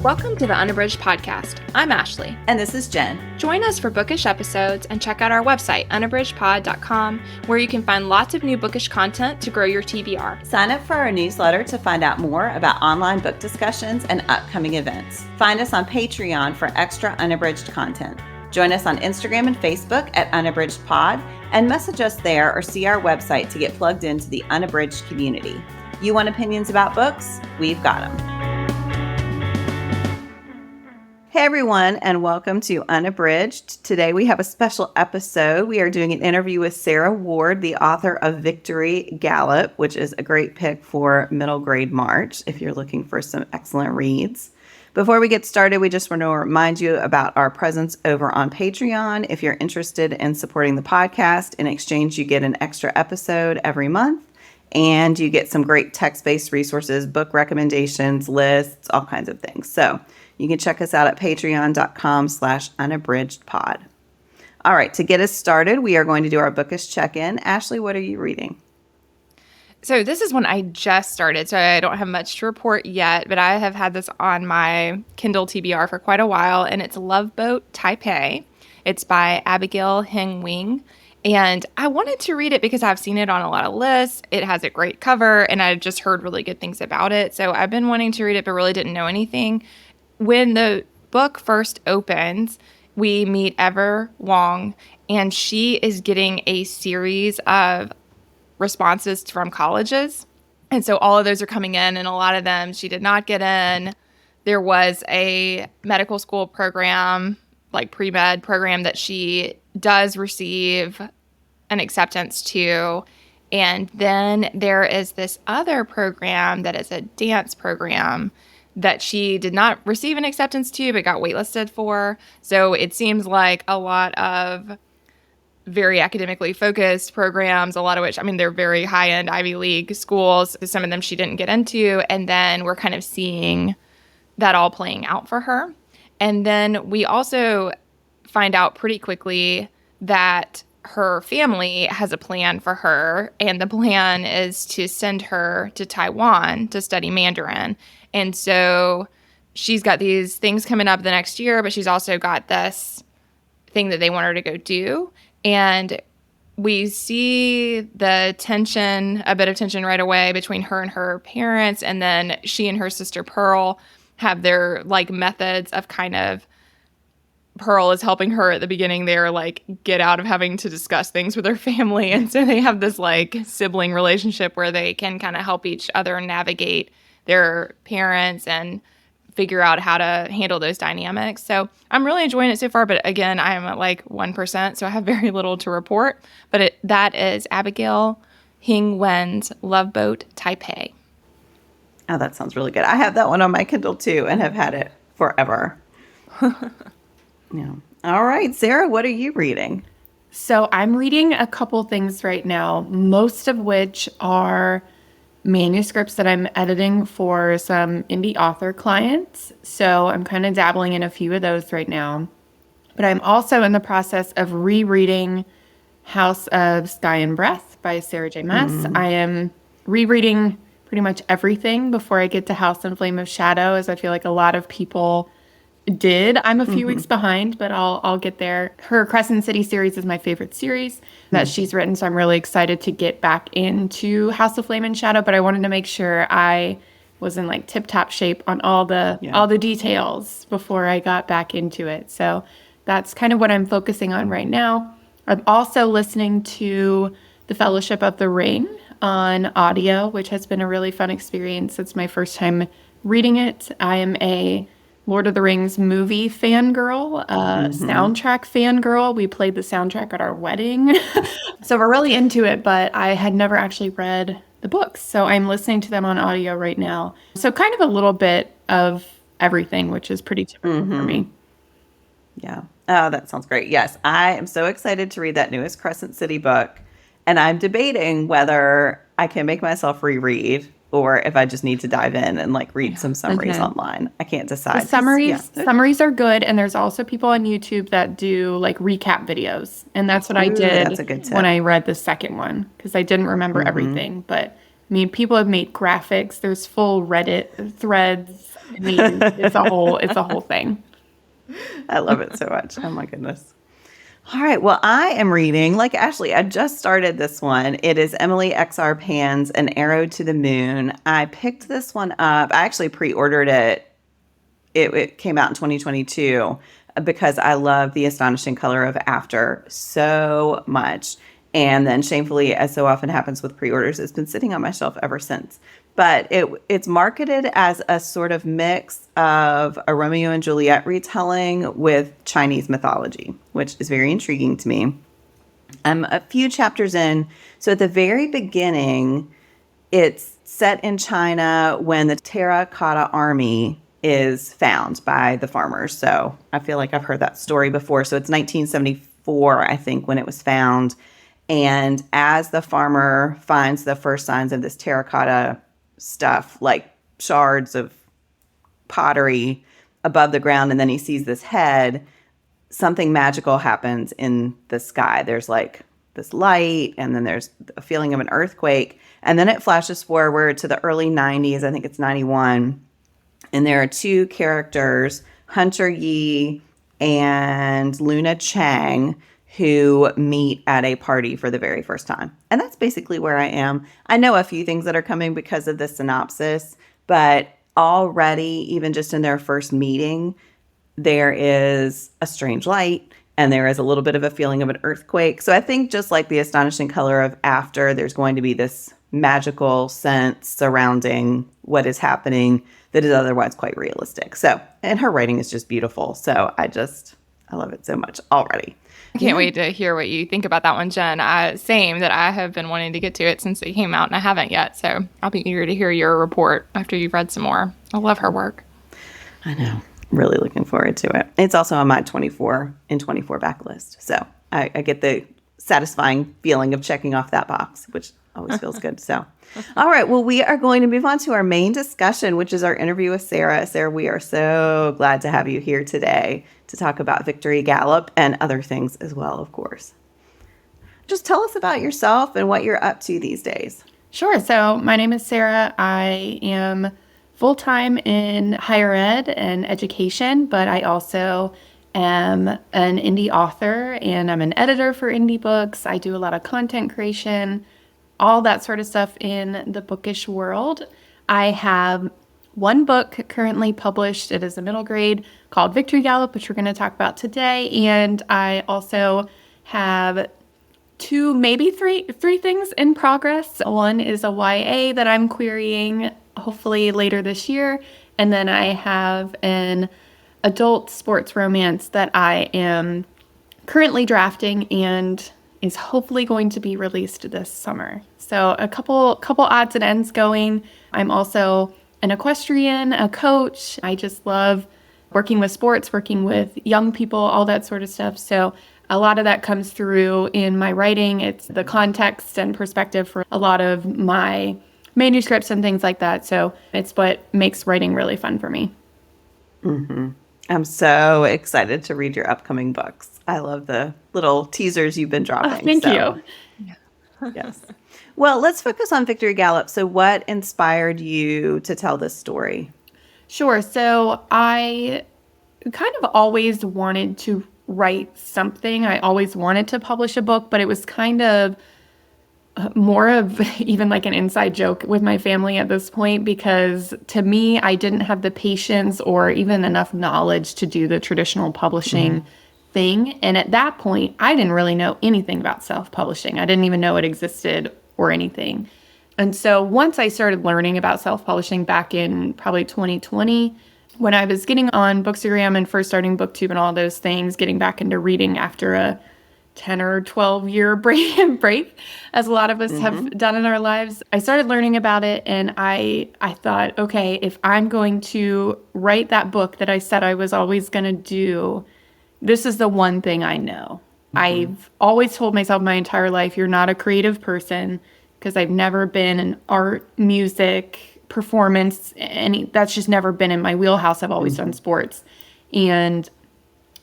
Welcome to the Unabridged podcast. I'm Ashley. And this is Jen. Join us for bookish episodes and check out our website, unabridgedpod.com, where you can find lots of new bookish content to grow your TBR. Sign up for our newsletter to find out more about online book discussions and upcoming events. Find us on Patreon for extra unabridged content. Join us on Instagram and Facebook at unabridgedpod and message us there or see our website to get plugged into the Unabridged community. You want opinions about books? We've got them. Hey everyone, and welcome to Unabridged. Today we have a special episode. We are doing an interview with Sarah Ward, the author of Victory, Gallop, which is a great pick for middle grade March if you're looking for some excellent reads. Before we get started, we just want to remind you about our presence over on Patreon. If you're interested in supporting the podcast, in exchange you get an extra episode every month, and you get some great text-based resources, book recommendations, lists, all kinds of things. So you can check us out at patreon.com/unabridgedpod. All right, to get us started, we are going to do our bookish check-in. Ashley, what are you reading? So this is one I just started, so I don't have much to report yet, but I have had this on my Kindle TBR for quite a while, and it's Love Boat Taipei. It's by Abigail Hing Wing, and I wanted to read it because I've seen it on a lot of lists. It has a great cover, and I just heard really good things about it, so I've been wanting to read it, but really didn't know anything. When the book first opens, we meet Ever Wong, and she is getting a series of responses from colleges. And so all of those are coming in, and a lot of them she did not get in. There was a medical school program, like pre-med program, that she does receive an acceptance to. And then there is this other program that is a dance program that she did not receive an acceptance to, but got waitlisted for. So it seems like a lot of very academically focused programs, a lot of which, I mean, they're very high-end Ivy League schools. Some of them she didn't get into. And then we're kind of seeing that all playing out for her. And then we also find out pretty quickly that her family has a plan for her. And the plan is to send her to Taiwan to study Mandarin. And so she's got these things coming up the next year, but she's also got this thing that they want her to go do. And we see the tension, a bit of tension right away between her and her parents. And then she and her sister Pearl have their like methods of kind of, Pearl is helping her at the beginning there, like get out of having to discuss things with her family. And so they have this like sibling relationship where they can kind of help each other navigate their parents and figure out how to handle those dynamics. So I'm really enjoying it so far, but again, I am at like 1%, so I have very little to report. But that is Abigail Hing Wen's Love Boat Taipei. Oh, that sounds really good. I have that one on my Kindle too and have had it forever. Yeah. All right, Sarah, what are you reading? So I'm reading a couple things right now, most of which are manuscripts that I'm editing for some indie author clients. So I'm kind of dabbling in a few of those right now. But I'm also in the process of rereading House of Sky and Breath by Sarah J. Maas. I am rereading pretty much everything before I get to House and Flame of Shadow, as I feel like a lot of people did. I'm a few weeks behind, but I'll get there. Her Crescent City series is my favorite series that she's written, so I'm really excited to get back into House of Flame and Shadow, but I wanted to make sure I was in like tip-top shape on all the details before I got back into it. So that's kind of what I'm focusing on right now. I'm also listening to The Fellowship of the Ring on audio, which has been a really fun experience. It's my first time reading it. I am a Lord of the Rings movie fangirl, soundtrack fangirl. We played the soundtrack at our wedding. So we're really into it, but I had never actually read the books. So I'm listening to them on audio right now. So kind of a little bit of everything, which is pretty typical for me. Yeah. Oh, that sounds great. Yes, I am so excited to read that newest Crescent City book. And I'm debating whether I can make myself reread or if I just need to dive in and like read some summaries online. I can't decide. The summaries are good. And there's also people on YouTube that do like recap videos. And that's what I did that's a good tip. when I read the second one, because I didn't remember everything. But I mean, people have made graphics. There's full Reddit threads. I mean, it's a whole thing. I love it so much. Oh my goodness. All right. Well, I am reading, like Ashley, I just started this one. It is Emily X.R. Pan's An Arrow to the Moon. I picked this one up. I actually pre-ordered it. It came out in 2022 because I love The Astonishing Color of After so much. And then shamefully, as so often happens with pre-orders, it's been sitting on my shelf ever since. But it's marketed as a sort of mix of a Romeo and Juliet retelling with Chinese mythology, which is very intriguing to me. I'm a few chapters in. So at the very beginning, it's set in China when the terracotta army is found by the farmers. So I feel like I've heard that story before. So it's 1974, I think, when it was found. And as the farmer finds the first signs of this terracotta stuff, like shards of pottery above the ground, and then he sees this head, something magical happens in the sky. There's like this light, and then there's a feeling of an earthquake. And then it flashes forward to the early 90s. I think it's 91. And there are two characters, Hunter Yi and Luna Chang, who meet at a party for the very first time. And that's basically where I am. I know a few things that are coming because of the synopsis, but already, even just in their first meeting, there is a strange light and there is a little bit of a feeling of an earthquake. So I think just like The Astonishing Color of After, there's going to be this magical sense surrounding what is happening that is otherwise quite realistic. So, and her writing is just beautiful. So I love it so much already. I can't wait to hear what you think about that one, Jen. Same, that I have been wanting to get to it since it came out, and I haven't yet. So I'll be eager to hear your report after you've read some more. I love her work. I know. Really looking forward to it. It's also on my 24 in 24 backlist. So I get the satisfying feeling of checking off that box, which always feels good. So, all right. Well, we are going to move on to our main discussion, which is our interview with Sarah. Sarah, we are so glad to have you here today to talk about Victory Gallop and other things as well, of course. Just tell us about yourself and what you're up to these days. Sure. So my name is Sarah. I am full-time in higher ed and education, but I also am an indie author and I'm an editor for indie books. I do a lot of content creation, all that sort of stuff in the bookish world. I have one book currently published. It is a middle grade called Victory Gallop, which we're going to talk about today. And I also have two, maybe three things in progress. One is a YA that I'm querying hopefully later this year. And then I have an adult sports romance that I am currently drafting and is hopefully going to be released this summer. So a couple odds and ends going. I'm also an equestrian, a coach. I just love working with sports, working with young people, all that sort of stuff. So a lot of that comes through in my writing. It's the context and perspective for a lot of my manuscripts and things like that. So it's what makes writing really fun for me. Mm-hmm. I'm so excited to read your upcoming books. I love the little teasers you've been dropping. Oh, thank you. Yes. Well, let's focus on Victory Gallop. So what inspired you to tell this story? Sure. So I kind of always wanted to write something. I always wanted to publish a book, but it was kind of more of even like an inside joke with my family at this point, because to me, I didn't have the patience or even enough knowledge to do the traditional publishing thing. And at that point, I didn't really know anything about self-publishing. I didn't even know it existed or anything. And so once I started learning about self-publishing back in probably 2020, when I was getting on Bookstagram and first starting BookTube and all those things, getting back into reading after a 10 or 12 year break, as a lot of us have done in our lives, I started learning about it. And I thought, okay, if I'm going to write that book that I said I was always going to do, this is the one thing I know. I've always told myself my entire life, you're not a creative person, because I've never been an art, music, performance, that's just never been in my wheelhouse. I've always done sports. And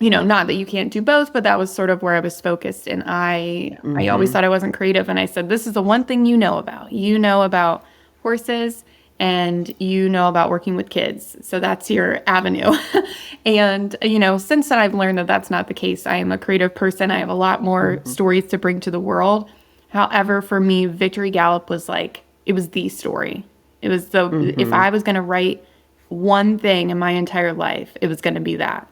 not that you can't do both, but that was sort of where I was focused. And I always thought I wasn't creative. And I said, this is the one thing you know about. You know about horses and you know about working with kids. So that's your avenue. And, since then I've learned that that's not the case. I am a creative person. I have a lot more stories to bring to the world. However, for me, Victory Gallop was it was the story. It was if I was going to write one thing in my entire life, it was going to be that.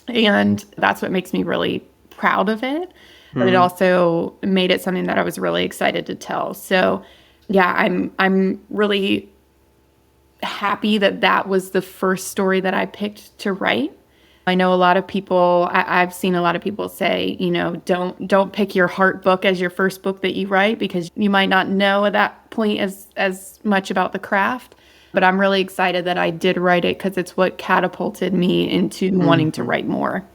And that's what makes me really proud of it. But it also made it something that I was really excited to tell. So yeah, I'm really happy that that was the first story that I picked to write. I know a lot of people, I've seen a lot of people say, don't pick your heart book as your first book that you write because you might not know at that point as much about the craft. But I'm really excited that I did write it because it's what catapulted me into wanting to write more.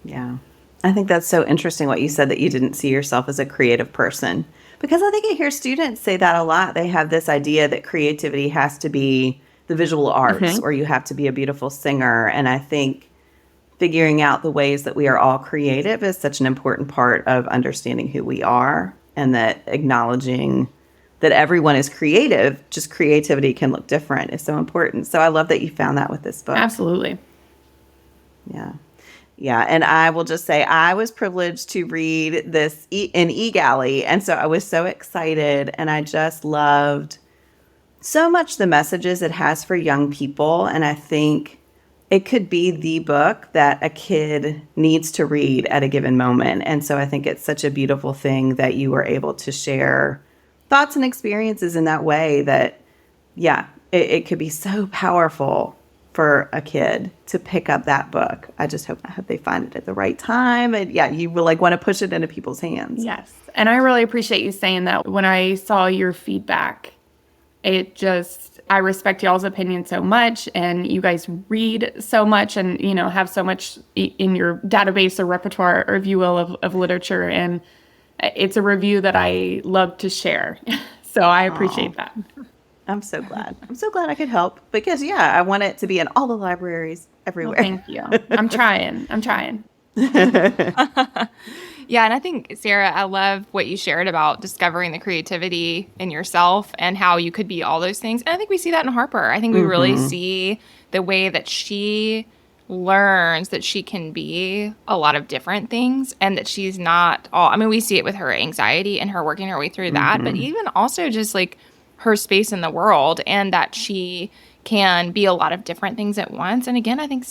Yeah. I think that's so interesting what you said, that you didn't see yourself as a creative person. Because I think I hear students say that a lot. They have this idea that creativity has to be the visual arts or you have to be a beautiful singer. And I think figuring out the ways that we are all creative is such an important part of understanding who we are, and that acknowledging that everyone is creative, just creativity can look different, is so important. So I love that you found that with this book. Absolutely. Yeah. Yeah, and I will just say I was privileged to read this in eGalley, and so I was so excited, and I just loved so much the messages it has for young people, and I think it could be the book that a kid needs to read at a given moment. And so I think it's such a beautiful thing that you were able to share thoughts and experiences in that way that, it could be so powerful for a kid to pick up that book. I hope they find it at the right time. And you will want to push it into people's hands. Yes. And I really appreciate you saying that. When I saw your feedback, I respect y'all's opinion so much, and you guys read so much and, have so much in your database or repertoire, or if you will, of literature. And it's a review that I love to share. So I appreciate that. I'm so glad. I'm so glad I could help because, I want it to be in all the libraries everywhere. Well, thank you. I'm trying. Yeah, and I think, Sarah, I love what you shared about discovering the creativity in yourself and how you could be all those things. And I think we see that in Harper. I think we really see the way that she learns that she can be a lot of different things, and that she's not all. I mean, we see it with her anxiety and her working her way through that, but even also just her space in the world, and that she can be a lot of different things at once. And again, I think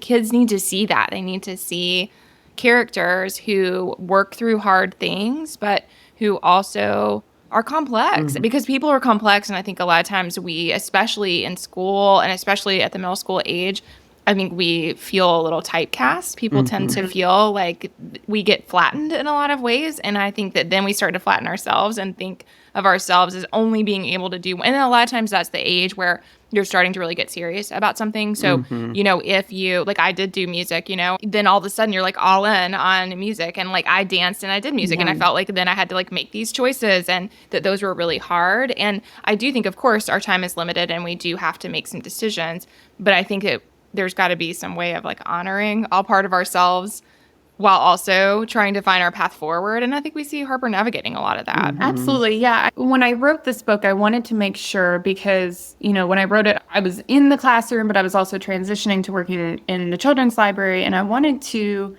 kids need to see that. They need to see characters who work through hard things, but who also are complex, because people are complex. And I think a lot of times we, especially in school and especially at the middle school age, I think we feel a little typecast. People tend to feel like we get flattened in a lot of ways. And I think that then we start to flatten ourselves and think of ourselves as only being able to do. And then a lot of times that's the age where you're starting to really get serious about something. So, if you, I did do music, then all of a sudden you're all in on music. And I danced and I did music and I felt like then I had to make these choices, and that those were really hard. And I do think, of course, our time is limited and we do have to make some decisions. But I think there's got to be some way of honoring all part of ourselves while also trying to find our path forward. And I think we see Harper navigating a lot of that. Absolutely. Yeah. When I wrote this book, I wanted to make sure, because, when I wrote it, I was in the classroom, but I was also transitioning to working in the children's library. And I wanted to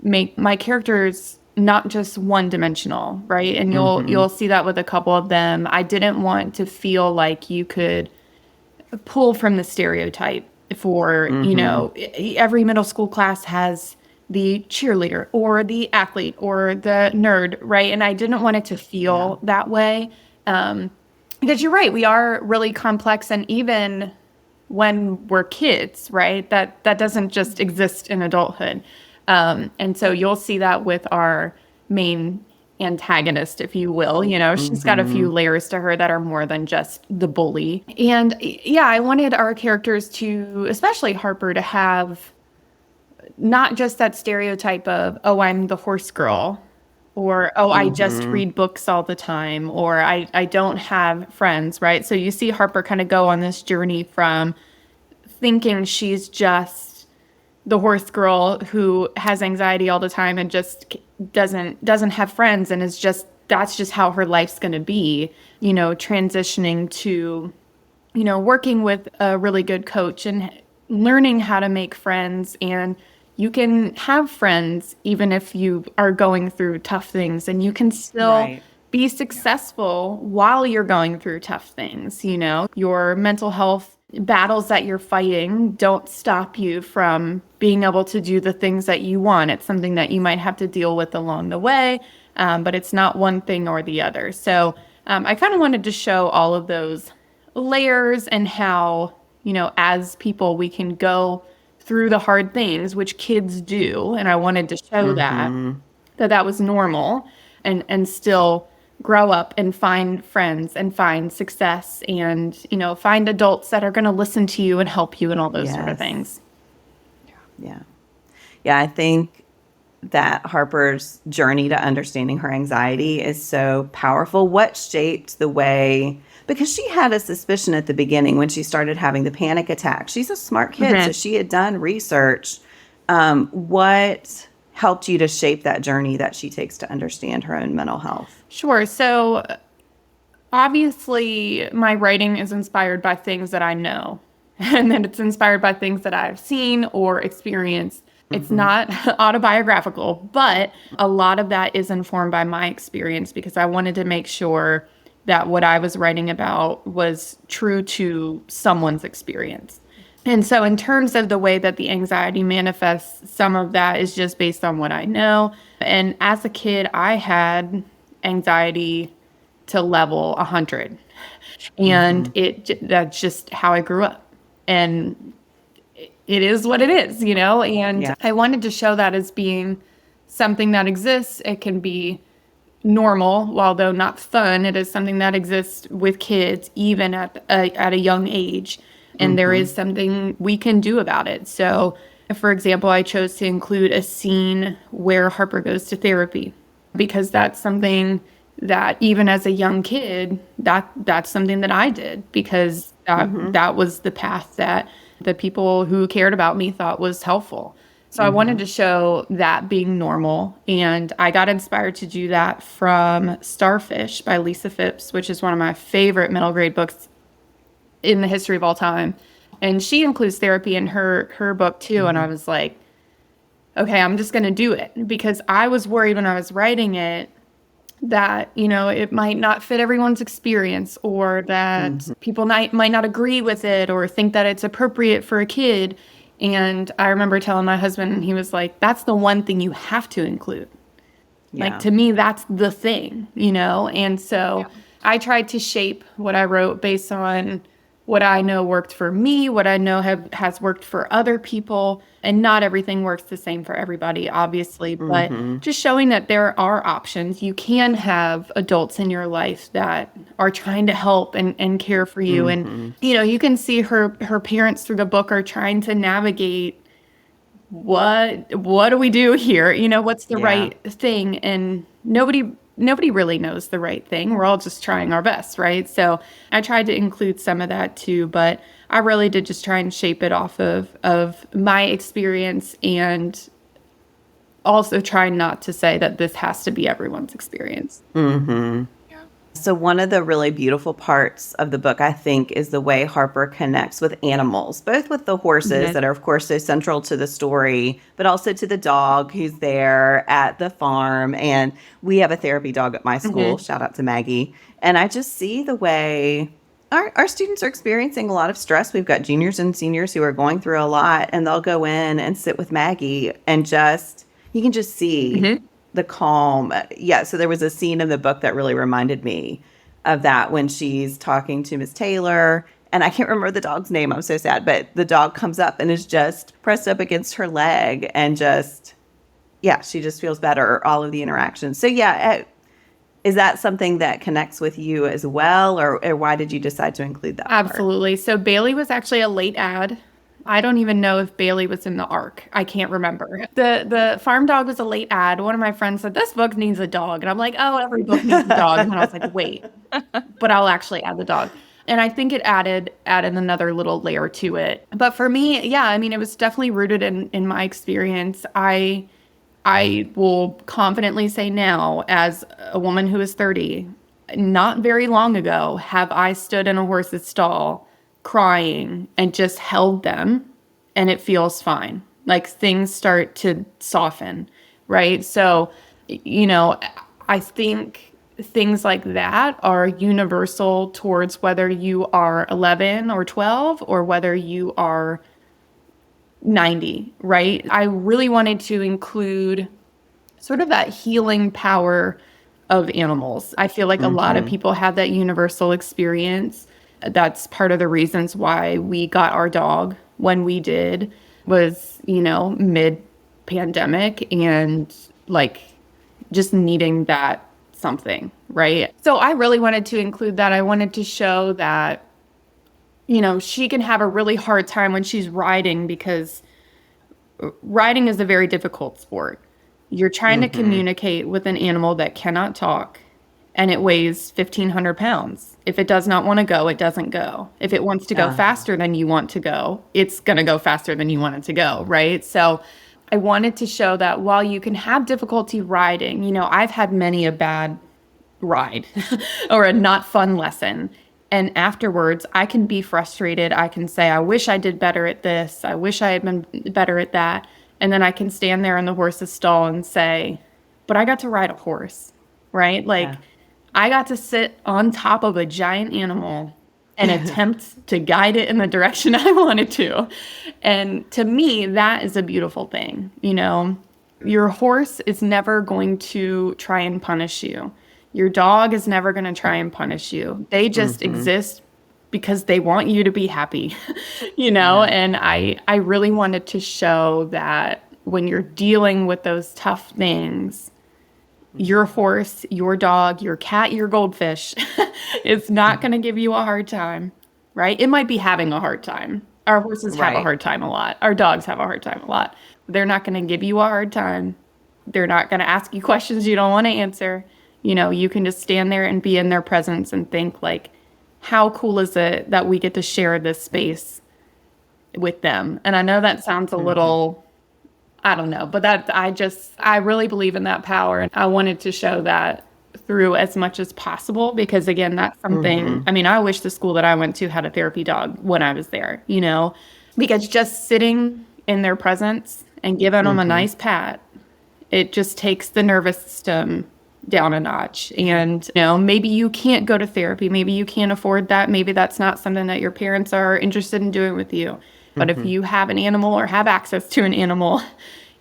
make my characters not just one-dimensional, right? And you'll see that with a couple of them. I didn't want to feel like you could pull from the stereotype for, every middle school class has the cheerleader or the athlete or the nerd, right? And I didn't want it to feel that way. Because you're right, we are really complex. And even when we're kids, right, that doesn't just exist in adulthood. And so you'll see that with our main antagonist, if you will. She's got a few layers to her that are more than just the bully. And I wanted our characters to, especially Harper, to have not just that stereotype of, oh, I'm the horse girl, or, oh, I just read books all the time, or I don't have friends, right? So you see Harper kind of go on this journey from thinking she's just the horse girl who has anxiety all the time and just doesn't have friends and is just that's just how her life's going to be, you know, transitioning to, you know, working with a really good coach and learning how to make friends. And you can have friends even if you are going through tough things, and you can still Right. be successful while you're going through tough things. You know, your mental health battles that you're fighting don't stop you from being able to do the things that you want. It's something that you might have to deal with along the way, but it's not one thing or the other. So I kind of wanted to show all of those layers and how, you know, as people, we can go through the hard things, which kids do. And I wanted to show that was normal, and still grow up and find friends and find success and, you know, find adults that are going to listen to you and help you and all those sort of Yes. things. Yeah. Yeah, I think that Harper's journey to understanding her anxiety is so powerful. What shaped the way, because she had a suspicion at the beginning when she started having the panic attack. She's a smart kid, so she had done research. What helped you to shape that journey that she takes to understand her own mental health? Sure. So obviously, my writing is inspired by things that I know, and then it's inspired by things that I've seen or experienced. It's not autobiographical, but a lot of that is informed by my experience, because I wanted to make sure that what I was writing about was true to someone's experience. And so, in terms of the way that the anxiety manifests, some of that is just based on what I know. And as a kid, I had anxiety to level 100. And that's just how I grew up. And it is what it is, you know? And Yeah. I wanted to show that as being something that exists. It can be normal, although not fun. It is something that exists with kids, even at a young age. And there is something we can do about it. So, for example, I chose to include a scene where Harper goes to therapy, because that's something that even as a young kid, that's something that I did, because that was the path that the people who cared about me thought was helpful. So I wanted to show that being normal. And I got inspired to do that from Starfish by Lisa Phipps, which is one of my favorite middle grade books in the history of all time. And she includes therapy in her book too. And I was like, okay, I'm just going to do it, because I was worried when I was writing it that, you know, it might not fit everyone's experience, or that people might not agree with it or think that it's appropriate for a kid. And I remember telling my husband, and he was like, that's the one thing you have to include. Like, to me, that's the thing, you know? And so I tried to shape what I wrote based on what I know worked for me, what I know has worked for other people. And not everything works the same for everybody, obviously, but just showing that there are options. You can have adults in your life that are trying to help and care for you. And, you know, you can see her parents through the book are trying to navigate what do we do here? You know, what's the right thing? And nobody really knows the right thing. We're all just trying our best, right? So I tried to include some of that too, but I really did just try and shape it off of my experience, and also try not to say that this has to be everyone's experience. So one of the really beautiful parts of the book, I think, is the way Harper connects with animals, both with the horses that are, of course, so central to the story, but also to the dog who's there at the farm. And we have a therapy dog at my school. Shout out to Maggie. And I just see the way our students are experiencing a lot of stress. We've got juniors and seniors who are going through a lot, and they'll go in and sit with Maggie, and you can just see the calm. Yeah, so there was a scene in the book that really reminded me of that, when she's talking to Miss Taylor, and I can't remember the dog's name. I'm so sad, but the dog comes up and is just pressed up against her leg, and she just feels better, all of the interactions. So is that something that connects with you as well, or why did you decide to include that part? Absolutely. So Bailey was actually a late ad. I don't even know if Bailey was in the arc. I can't remember. The farm dog was a late ad. One of my friends said, this book needs a dog. And I'm like, oh, every book needs a dog. And I was like, wait, but I'll actually add the dog. And I think it added another little layer to it. But for me, yeah, I mean, it was definitely rooted in my experience. I I will confidently say now, as a woman who is 30, not very long ago, have I stood in a horse's stall crying and just held them, and it feels fine. Like things start to soften, right? So, I think things like that are universal towards whether you are 11 or 12 or whether you are 90, right? I really wanted to include sort of that healing power of animals. I feel like a lot of people have that universal experience. That's part of the reasons why we got our dog when we did, was, mid pandemic, and like just needing that something, right? So I really wanted to include that. I wanted to show that, she can have a really hard time when she's riding, because riding is a very difficult sport. You're trying to communicate with an animal that cannot talk, and it weighs 1,500 pounds. If it does not want to go, it doesn't go. If it wants to go faster than you want to go, it's going to go faster than you want it to go, right? So I wanted to show that while you can have difficulty riding, I've had many a bad ride or a not fun lesson. And afterwards, I can be frustrated. I can say, I wish I did better at this. I wish I had been better at that. And then I can stand there in the horse's stall and say, but I got to ride a horse, right? Like, I got to sit on top of a giant animal and attempt to guide it in the direction I wanted to. And to me, that is a beautiful thing. Your horse is never going to try and punish you. Your dog is never going to try and punish you. They just exist because they want you to be happy, And I really wanted to show that when you're dealing with those tough things, your horse, your dog, your cat, your goldfish is not going to give you a hard time, right? It might be having a hard time. Our horses have a hard time a lot. Our dogs have a hard time a lot. They're not going to give you a hard time. They're not going to ask you questions you don't want to answer. You can just stand there and be in their presence and think, like, how cool is it that we get to share this space with them? And I know that sounds a little, I don't know, but I really believe in that power. And I wanted to show that through as much as possible, because again, that's something, I wish the school that I went to had a therapy dog when I was there, because just sitting in their presence and giving them a nice pat, it just takes the nervous system down a notch. And maybe you can't go to therapy, maybe you can't afford that, maybe that's not something that your parents are interested in doing with you, but if you have an animal or have access to an animal,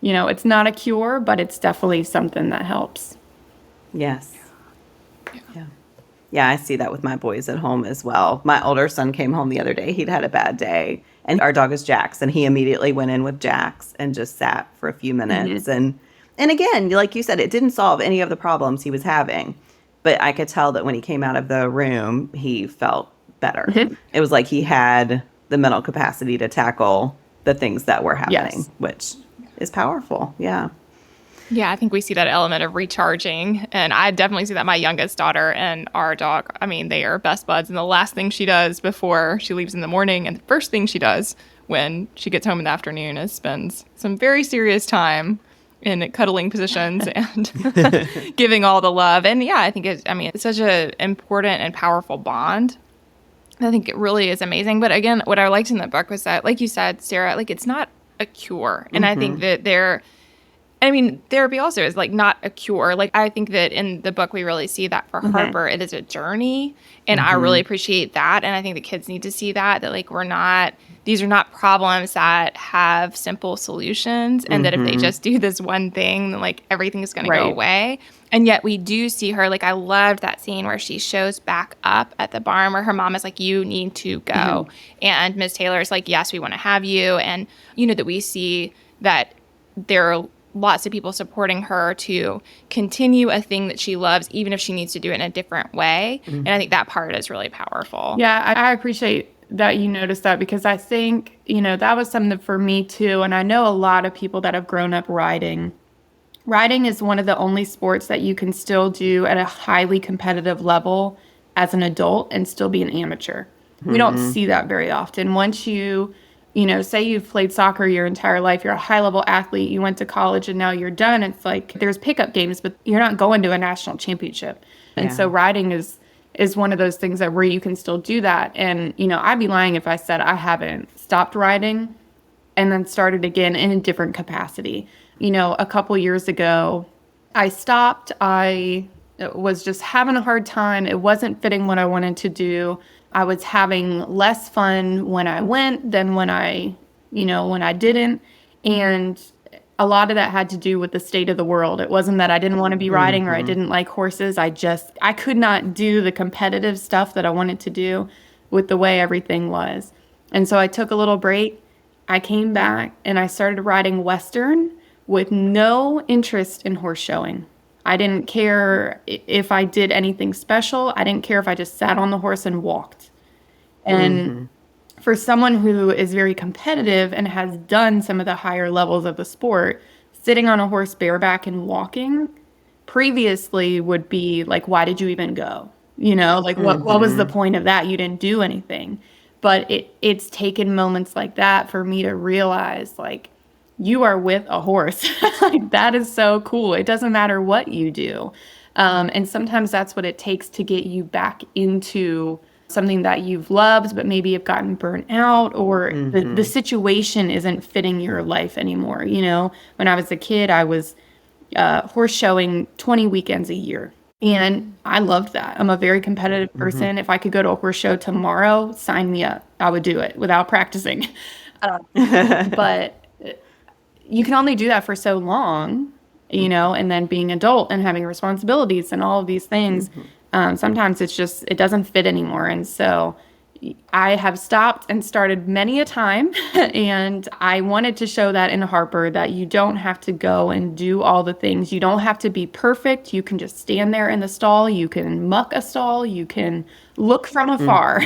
it's not a cure, but it's definitely something that helps. Yes. Yeah, I see that with my boys at home as well. My older son came home the other day. He'd had a bad day, and our dog is Jax, and he immediately went in with Jax and just sat for a few minutes. And again, like you said, it didn't solve any of the problems he was having, but I could tell that when he came out of the room, he felt better. It was like he had the mental capacity to tackle the things that were happening, which is powerful. Yeah. Yeah, I think we see that element of recharging. And I definitely see that my youngest daughter and our dog, they are best buds. And the last thing she does before she leaves in the morning, and the first thing she does when she gets home in the afternoon, is spends some very serious time in cuddling positions and giving all the love. And yeah, I think it's such an important and powerful bond. I think it really is amazing. But again, what I liked in the book was that, like you said, Sarah, like, it's not a cure. And I think that therapy also is like not a cure. Like, I think that in the book, we really see that for Harper, it is a journey. And I really appreciate that. And I think the kids need to see that like, these are not problems that have simple solutions. And that if they just do this one thing, then like everything is going to go away. And yet we do see her, like, I loved that scene where she shows back up at the barn where her mom is like, you need to go. And Ms. Taylor is like, yes, we want to have you. And, that we see that there are lots of people supporting her to continue a thing that she loves, even if she needs to do it in a different way. And I think that part is really powerful. Yeah, I appreciate that you noticed that, because I think, that was something for me too. And I know a lot of people that have grown up riding. Riding is one of the only sports that you can still do at a highly competitive level as an adult and still be an amateur. We don't see that very often. Once you say you've played soccer your entire life, you're a high level athlete, you went to college and now you're done. It's like there's pickup games, but you're not going to a national championship. And so riding is one of those things that where you can still do that. And, I'd be lying if I said I haven't stopped riding and then started again in a different capacity. A couple years ago, I stopped. I was just having a hard time. It wasn't fitting what I wanted to do. I was having less fun when I went than when I didn't. And a lot of that had to do with the state of the world. It wasn't that I didn't want to be riding or I didn't like horses. I could not do the competitive stuff that I wanted to do with the way everything was. And so I took a little break. I came back and I started riding Western with no interest in horse showing. I didn't care if I did anything special. I didn't care if I just sat on the horse and walked. And for someone who is very competitive and has done some of the higher levels of the sport, sitting on a horse bareback and walking previously would be like, why did you even go? What was the point of that? You didn't do anything. But it's taken moments like that for me to realize, like, you are with a horse. Like, that is so cool. It doesn't matter what you do. And sometimes that's what it takes to get you back into something that you've loved, but maybe have gotten burnt out or the situation isn't fitting your life anymore. When I was a kid, I was horse showing 20 weekends a year. And I loved that. I'm a very competitive person. If I could go to a horse show tomorrow, sign me up. I would do it without practicing. But you can only do that for so long, and then being adult and having responsibilities and all of these things. Sometimes it doesn't fit anymore. And so I have stopped and started many a time. And I wanted to show that in Harper, that you don't have to go and do all the things. You don't have to be perfect. You can just stand there in the stall. You can muck a stall. You can look from afar.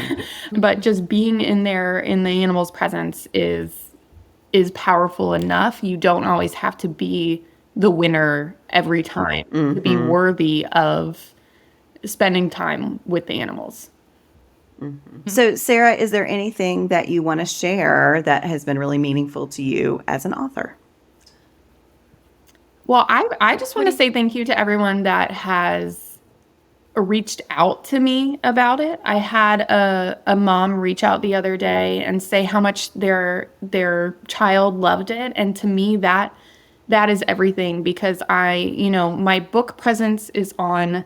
But just being in there in the animal's presence is powerful enough. You don't always have to be the winner every time to be worthy of spending time with the animals. So, Sarah, is there anything that you want to share that has been really meaningful to you as an author? Well, I just want to say thank you to everyone that has reached out to me about it. I had a mom reach out the other day and say how much their child loved it. And to me, that is everything, because my book presence is on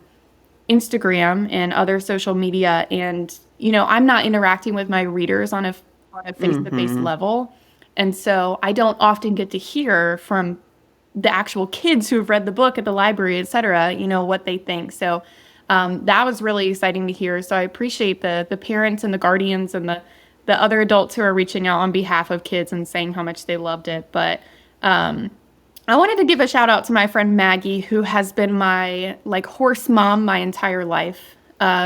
Instagram and other social media, and I'm not interacting with my readers on a face-to-face level, and so I don't often get to hear from the actual kids who have read the book at the library, etc. What they think. So that was really exciting to hear. So I appreciate the parents and the guardians and the other adults who are reaching out on behalf of kids and saying how much they loved it. But I wanted to give a shout out to my friend Maggie, who has been my horse mom my entire life.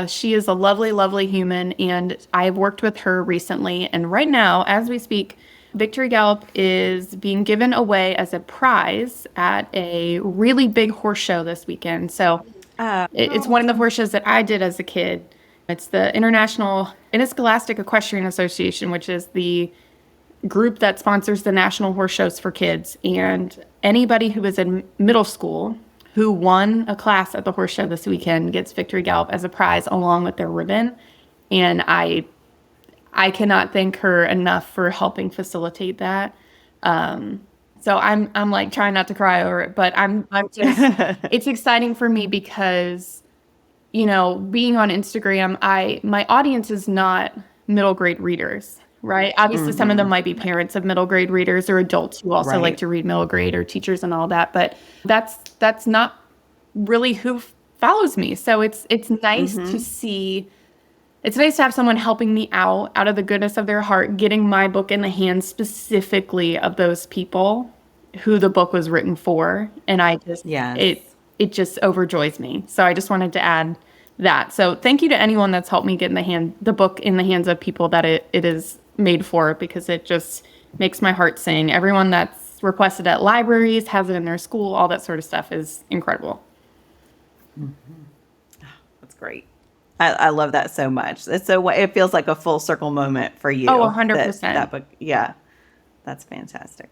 She is a lovely, lovely human, and I've worked with her recently. And right now, as we speak, Victory Gallop is being given away as a prize at a really big horse show this weekend. So it's one of the horse shows that I did as a kid. It's the International Interscholastic Equestrian Association, which is the group that sponsors the national horse shows for kids. And anybody who is in middle school who won a class at the horse show this weekend gets Victory Gallop as a prize along with their ribbon. And I cannot thank her enough for helping facilitate that. So I'm like trying not to cry over it, but I'm just it's exciting for me because being on Instagram, my audience is not middle grade readers. Right. Obviously, some of them might be parents of middle grade readers or adults who also like to read middle grade, or teachers and all that. But that's not really who follows me. So it's nice to see. It's nice to have someone helping me out of the goodness of their heart, getting my book in the hands specifically of those people who the book was written for. And I just it just overjoys me. So I just wanted to add that. So thank you to anyone that's helped me get the book in the hands of people that it is made for, because it just makes my heart sing. Everyone that's requested at libraries, has it in their school, all that sort of stuff is incredible. That's great. I love that so much. It feels like a full circle moment for you. Oh, 100%. That book, yeah. That's fantastic.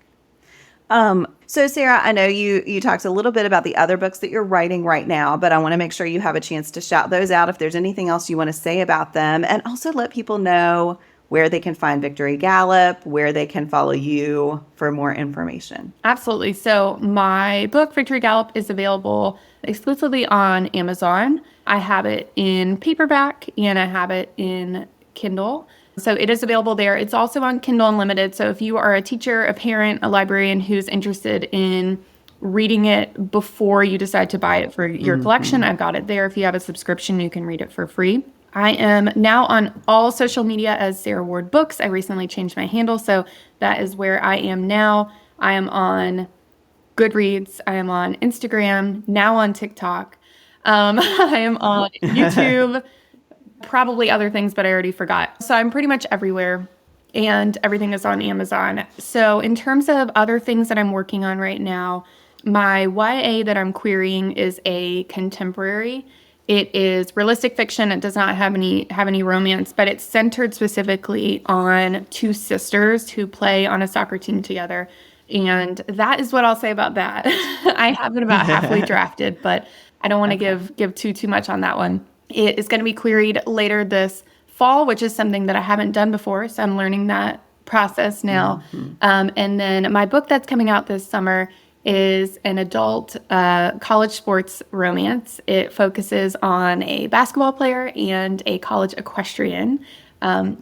So Sarah, I know you talked a little bit about the other books that you're writing right now, but I want to make sure you have a chance to shout those out if there's anything else you want to say about them, and also let people know where they can find Victory Gallop, where they can follow you for more information. Absolutely. So my book, Victory Gallop, is available exclusively on Amazon. I have it in paperback and I have it in Kindle. So it is available there. It's also on Kindle Unlimited. So if you are a teacher, a parent, a librarian who's interested in reading it before you decide to buy it for your collection, I've got it there. If you have a subscription, you can read it for free. I am now on all social media as Sarah Ward Books. I recently changed my handle, so that is where I am now. I am on Goodreads. I am on Instagram, now on TikTok. I am on YouTube, probably other things, but I already forgot. So I'm pretty much everywhere, and everything is on Amazon. So in terms of other things that I'm working on right now, my YA that I'm querying is a contemporary. It is realistic fiction. It does not have any romance, but it's centered specifically on two sisters who play on a soccer team together. And that is what I'll say about that. I have it about halfway drafted, but I don't want to give too much on that one. It is going to be queried later this fall, which is something that I haven't done before, so I'm learning that process now. And then my book that's coming out this summer is an adult college sports romance. It focuses on a basketball player and a college equestrian,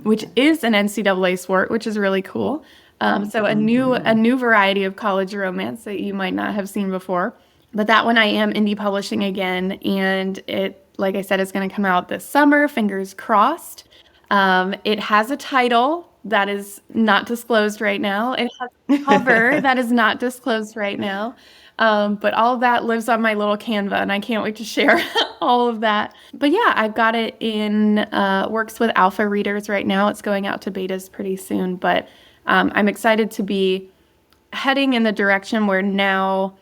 which is an NCAA sport, which is really cool. So a new variety of college romance that you might not have seen before. But that one I am indie publishing again, and it, like I said, is going to come out this summer. Fingers crossed. It has a title that is not disclosed right now. It has a cover that is not disclosed right now. But all of that lives on my little Canva, and I can't wait to share all of that. But yeah, I've got it in works with alpha readers right now. It's going out to betas pretty soon. But I'm excited to be heading in the direction where now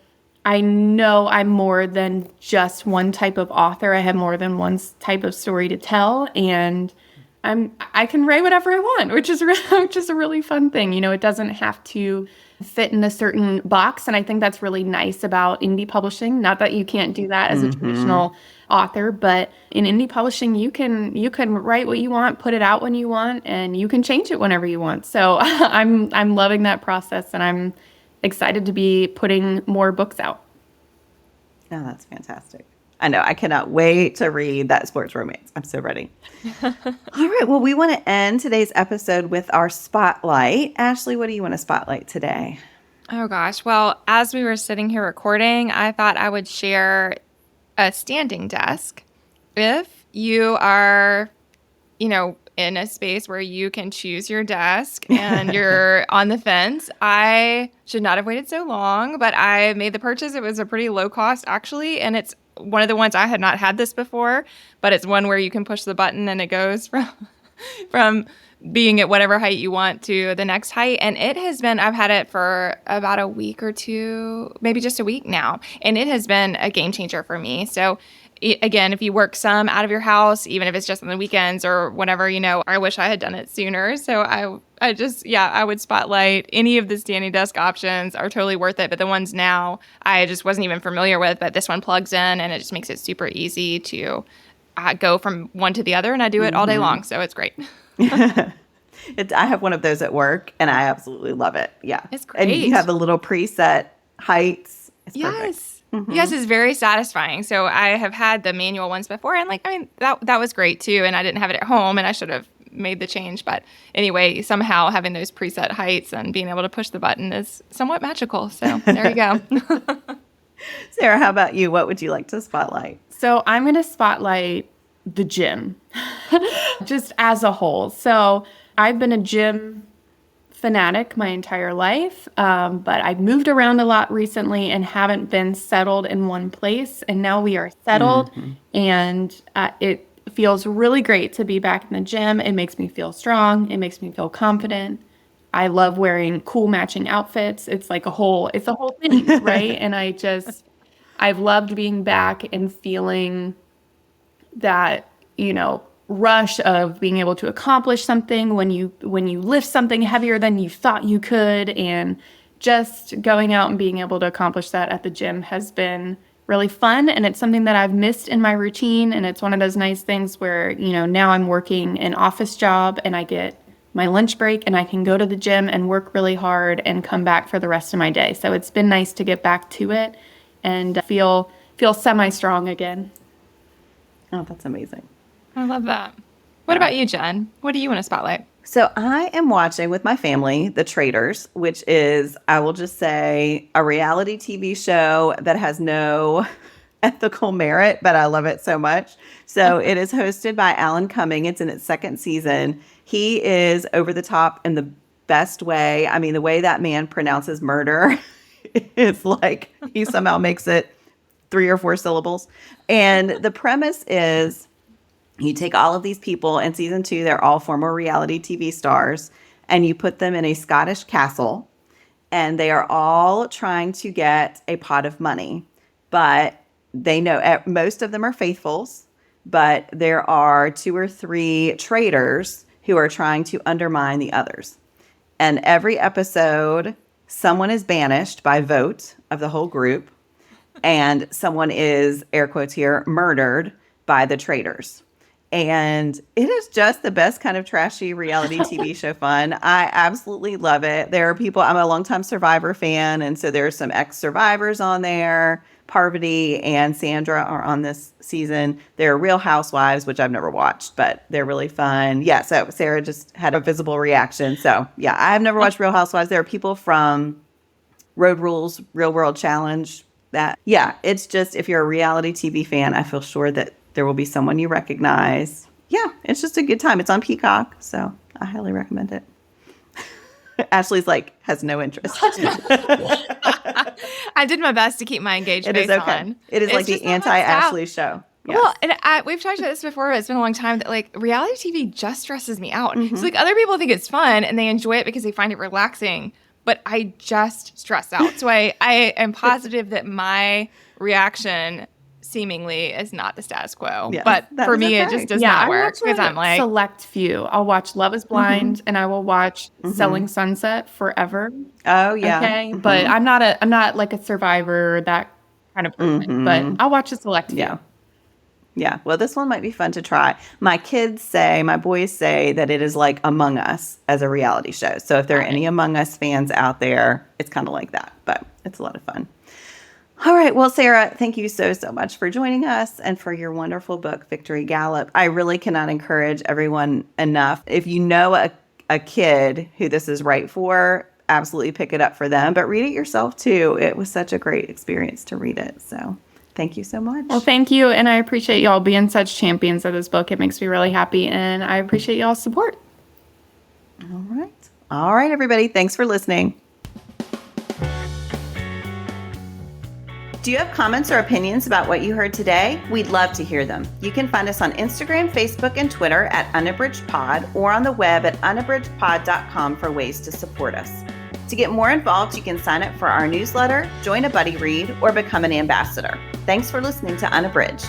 I know I'm more than just one type of author. I have more than one type of story to tell, and I can write whatever I want, which is a really fun thing. You know, it doesn't have to fit in a certain box, and I think that's really nice about indie publishing. Not that you can't do that as a traditional author, but in indie publishing, you can write what you want, put it out when you want, and you can change it whenever you want. So I'm loving that process, and I'm excited to be putting more books out. Oh, that's fantastic. I know. I cannot wait to read that sports romance. I'm so ready. All right. Well, we want to end today's episode with our spotlight. Ashley, what do you want to spotlight today? Oh gosh. Well, as we were sitting here recording, I thought I would share a standing desk. If you are, in a space where you can choose your desk and you're on the fence, I should not have waited so long, but I made the purchase. It was a pretty low cost actually, and it's one of the ones I had not had this before, but it's one where you can push the button and it goes from being at whatever height you want to the next height. And I've had it for about a week or two, maybe just a week now, and it has been a game changer for me. So again, if you work some out of your house, even if it's just on the weekends or whatever, I wish I had done it sooner. So I would spotlight any of the standing desk options are totally worth it. But the ones now I just wasn't even familiar with, but this one plugs in and it just makes it super easy to go from one to the other. And I do it all day long. So it's great. I have one of those at work and I absolutely love it. Yeah. It's great. And you have the little preset heights. It's yes. perfect. Yes, it's very satisfying. So I have had the manual ones before, and that was great too. And I didn't have it at home, and I should have made the change. But anyway, somehow having those preset heights and being able to push the button is somewhat magical. So there you go. Sarah, how about you? What would you like to spotlight? So I'm going to spotlight the gym, just as a whole. So I've been a gym fanatic my entire life, but I've moved around a lot recently and haven't been settled in one place. And now we are settled, and it feels really great to be back in the gym. It makes me feel strong. It makes me feel confident. I love wearing cool matching outfits. It's a whole thing, right? And I've loved being back and feeling that, rush of being able to accomplish something when you lift something heavier than you thought you could, and just going out and being able to accomplish that at the gym has been really fun. And it's something that I've missed in my routine. And it's one of those nice things where, now I'm working an office job and I get my lunch break and I can go to the gym and work really hard and come back for the rest of my day. So it's been nice to get back to it and feel semi-strong again. Oh, that's amazing. I love that. What about you, Jen? What do you want to spotlight? So I am watching with my family The Traitors, which is, I will just say, a reality TV show that has no ethical merit, but I love it so much. So it is hosted by Alan Cumming. It's in its second season. He is over the top in the best way. I mean, the way that man pronounces murder is like he somehow makes it 3 or 4 syllables. And the premise is, you take all of these people in season 2, they're all former reality TV stars, and you put them in a Scottish castle, and they are all trying to get a pot of money. But they know most of them are faithfuls, but there are 2 or 3 traitors who are trying to undermine the others. And every episode, someone is banished by vote of the whole group, and someone is, air quotes here, murdered by the traitors. And it is just the best kind of trashy reality TV show fun. I absolutely love it. There are people, I'm a longtime Survivor fan, and so there's some ex-survivors on there. Parvati and Sandra are on this season. They're Real Housewives, which I've never watched, but they're really fun. Yeah, so Sarah just had a visible reaction. So yeah, I've never watched Real Housewives. There are people from Road Rules, Real World Challenge. It's just, if you're a reality TV fan, I feel sure that there will be someone you recognize. Yeah, it's just a good time. It's on Peacock, so I highly recommend it. Ashley's has no interest. I did my best to keep my engaged face on. It is like the anti-Ashley show. Yes. Well, and we've talked about this before, but it's been a long time that reality TV just stresses me out. Mm-hmm. So other people think it's fun and they enjoy it because they find it relaxing, but I just stress out. So I am positive that my reaction seemingly is not the status quo. Yes, but for me, it just does not work because I'm select few. I'll watch Love is Blind and I will watch Selling Sunset forever. Oh yeah. Okay. Mm-hmm. But I'm not like a Survivor, that kind of person, but I'll watch a select few. Yeah. Well, this one might be fun to try. My boys say that it is like Among Us as a reality show. So if there are any Among Us fans out there, it's kind of like that, but it's a lot of fun. All right. Well, Sarah, thank you so much for joining us and for your wonderful book, Victory Gallop. I really cannot encourage everyone enough. If you know a kid who this is right for, absolutely pick it up for them, but read it yourself too. It was such a great experience to read it. So thank you so much. Well, thank you. And I appreciate y'all being such champions of this book. It makes me really happy. And I appreciate y'all's support. All right, everybody. Thanks for listening. Do you have comments or opinions about what you heard today? We'd love to hear them. You can find us on Instagram, Facebook, and Twitter at Unabridged Pod, or on the web at unabridgedpod.com for ways to support us. To get more involved, you can sign up for our newsletter, join a buddy read, or become an ambassador. Thanks for listening to Unabridged.